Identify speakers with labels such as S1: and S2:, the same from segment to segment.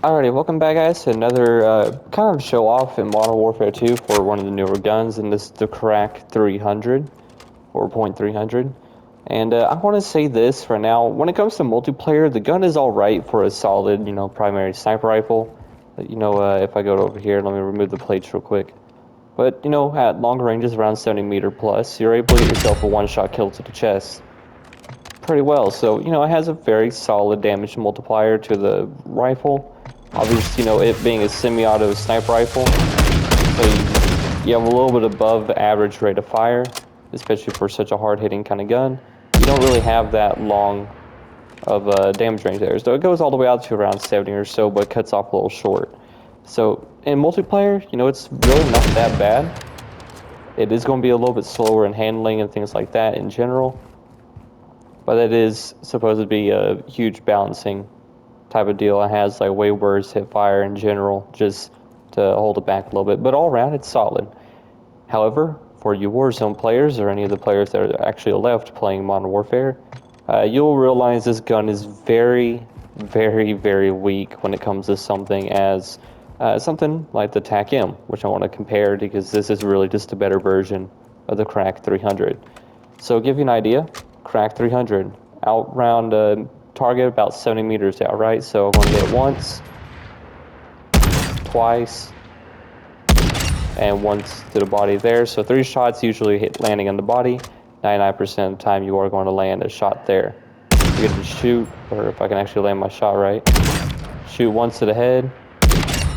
S1: Alrighty, welcome back guys to another kind of show off in Modern Warfare 2 for one of the newer guns, and this is the Carrack 300 or .300. And I want to say this for now, when it comes to multiplayer, the gun is alright for a solid, primary sniper rifle. If I go over here, let me remove the plates real quick. But, at longer ranges, around 70 meter plus, you're able to get yourself a one-shot kill to the chest pretty well. So, it has a very solid damage multiplier to the rifle. Obviously, it being a semi-auto sniper rifle, so you have a little bit above average rate of fire, especially for such a hard-hitting kind of gun. You don't really have that long of a damage range there. So it goes all the way out to around 70 or so, but cuts off a little short. So in multiplayer, it's really not that bad. It is going to be a little bit slower in handling and things like that in general, but it is supposed to be a huge balancing type of deal. It has like way worse hip fire in general, just to hold it back a little bit. But all around, it's solid. However, for you Warzone players or any of the players that are actually left playing Modern Warfare, you'll realize this gun is very, very, very weak when it comes to something as something like the TAC-M, which I want to compare because this is really just a better version of the Carrack 300. So, to give you an idea, Carrack 300 out round target about 70 meters out, right? So I'm going to hit once, twice, and once to the body there. So 3 shots usually hit landing on the body. 99% of the time you are going to land a shot there. You're going to shoot, or if I can actually land my shot right, shoot once to the head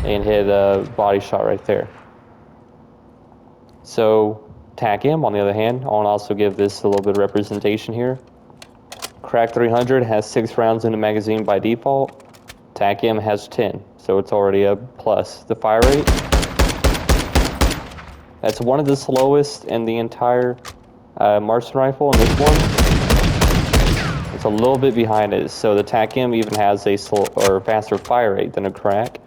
S1: and hit a body shot right there. So TAC-M, on the other hand, I want to also give this a little bit of representation here. Carrack 300 has 6 rounds in the magazine by default. TAC-M has 10, so it's already a plus. The fire rate, that's one of the slowest in the entire Marksman rifle, and this one, it's a little bit behind it. So the TAC-M even has a slow or faster fire rate than a Carrack.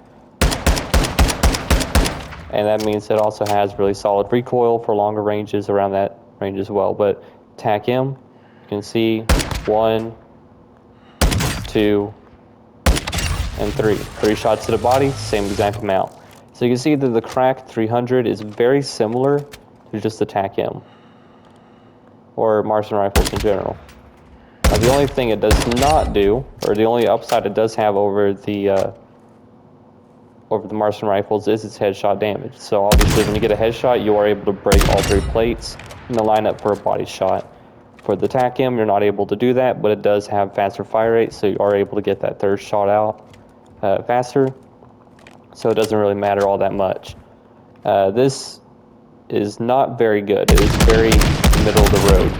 S1: And that means it also has really solid recoil for longer ranges around that range as well. But TAC-M, you can see 1, 2, and 3. 3 shots to the body, same exact amount. So you can see that the Carrack 300 is very similar to just the TAC-M, or Marksman rifles in general. Now, the only thing it does not do, or the only upside it does have over the Marksman rifles, is its headshot damage. So obviously when you get a headshot, you are able to break all 3 plates in the lineup for a body shot. For the TAC-M, you're not able to do that, but it does have faster fire rate, so you are able to get that 3rd shot out faster. So it doesn't really matter all that much. This is not very good. It is very middle of the road.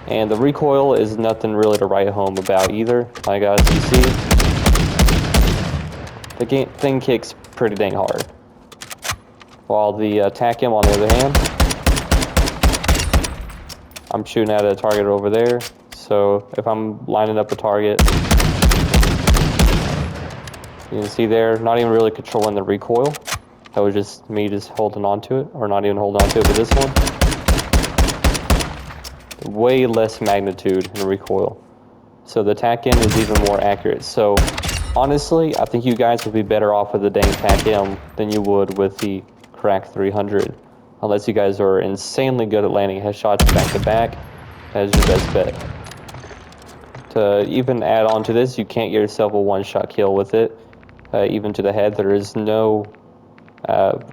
S1: And the recoil is nothing really to write home about either. Like as you see, the thing kicks pretty dang hard. While the TAC-M, on the other hand, I'm shooting at a target over there, so if I'm lining up a target, you can see there, not even really controlling the recoil. That was just me just holding on to it, or not even holding on to it, but this one, way less magnitude in recoil. So the TAC-M is even more accurate. So honestly, I think you guys would be better off with the dang TAC-M than you would with the Carrack 300. Unless you guys are insanely good at landing headshots back to back, that is your best bet. To even add on to this, you can't get yourself a one-shot kill with it. Even to the head, there is no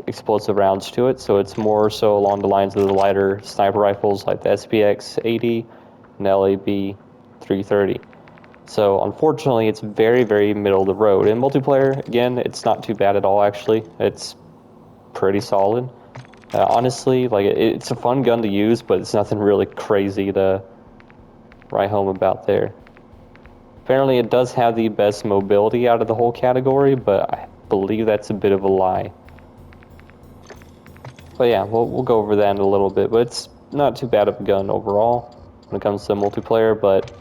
S1: explosive rounds to it, so it's more so along the lines of the lighter sniper rifles like the SPX 80 and LAB 330. So unfortunately, it's very, very middle of the road. In multiplayer, again, it's not too bad at all. Actually, it's pretty solid. Honestly, like it's a fun gun to use, but it's nothing really crazy to write home about there. Apparently, it does have the best mobility out of the whole category, but I believe that's a bit of a lie. So yeah, we'll go over that in a little bit, but it's not too bad of a gun overall when it comes to multiplayer. But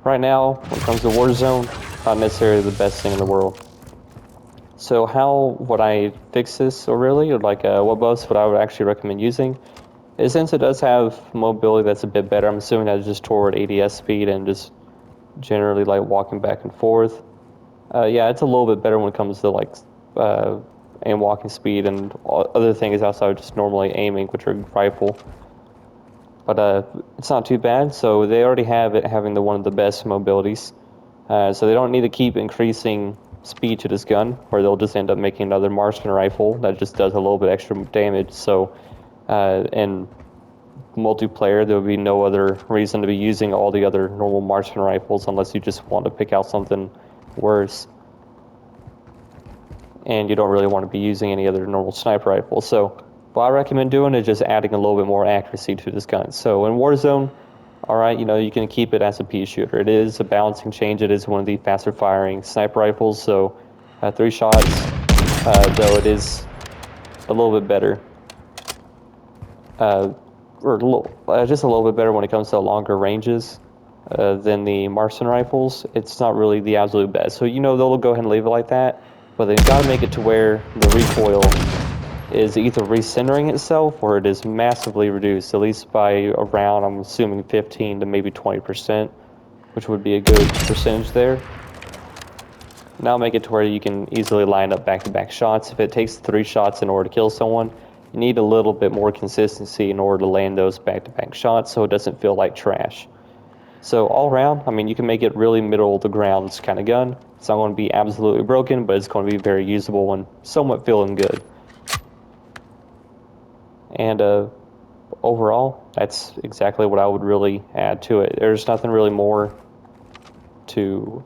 S1: right now, when it comes to Warzone, not necessarily the best thing in the world. So how would I fix this, or really, or like what buffs would I would actually recommend using? Is since it does have mobility that's a bit better, I'm assuming that's just toward ADS speed and just generally like walking back and forth. Yeah, it's a little bit better when it comes to like aim walking speed and other things outside of just normally aiming, which are rifle. But it's not too bad. So they already have it having one of the best mobilities. So they don't need to keep increasing speed to this gun, or they'll just end up making another marksman rifle that just does a little bit extra damage. So in multiplayer, there would be no other reason to be using all the other normal marksman rifles unless you just want to pick out something worse. And you don't really want to be using any other normal sniper rifles. So what I recommend doing is just adding a little bit more accuracy to this gun. So in Warzone, all right, you can keep it as a pea shooter. It is a balancing change. It is one of the faster firing sniper rifles. So 3 shots, though it is a little bit better. Just a little bit better when it comes to longer ranges than the Marksman rifles. It's not really the absolute best. So, they'll go ahead and leave it like that. But they've got to make it to where the recoil is either recentering itself or it is massively reduced, at least by around, I'm assuming, 15 to maybe 20%, which would be a good percentage there. Now make it to where you can easily line up back-to-back shots. If it takes 3 shots in order to kill someone, you need a little bit more consistency in order to land those back-to-back shots so it doesn't feel like trash. So all around, I mean, you can make it really middle of the ground kind of gun. It's not going to be absolutely broken, but it's going to be very usable and somewhat feeling good. And overall, that's exactly what I would really add to it. There's nothing really more to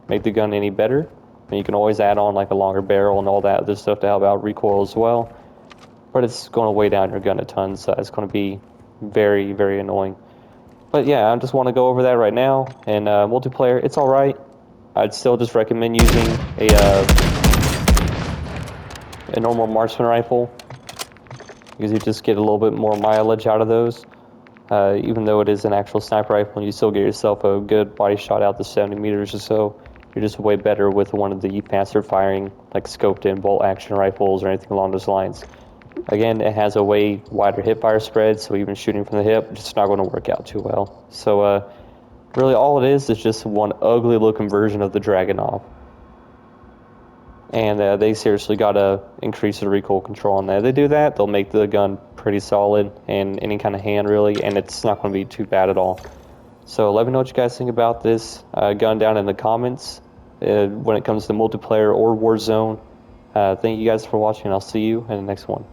S1: make the gun any better. And you can always add on like a longer barrel and all that other stuff to help out recoil as well. But it's going to weigh down your gun a ton, so it's going to be very, very annoying. But yeah, I just want to go over that right now. And multiplayer, it's alright. I'd still just recommend using a normal marksman rifle, because you just get a little bit more mileage out of those. Even though it is an actual sniper rifle, you still get yourself a good body shot out to 70 meters or so. You're just way better with one of the faster firing, like scoped in bolt action rifles or anything along those lines. Again, it has a way wider hip fire spread, so even shooting from the hip, it's not going to work out too well. So really all it is just one ugly looking version of the Dragunov. And they seriously got to increase the recoil control on that. If they do that, they'll make the gun pretty solid and any kind of hand really, and it's not going to be too bad at all. So let me know what you guys think about this gun down in the comments when it comes to multiplayer or Warzone. Thank you guys for watching. I'll see you in the next one.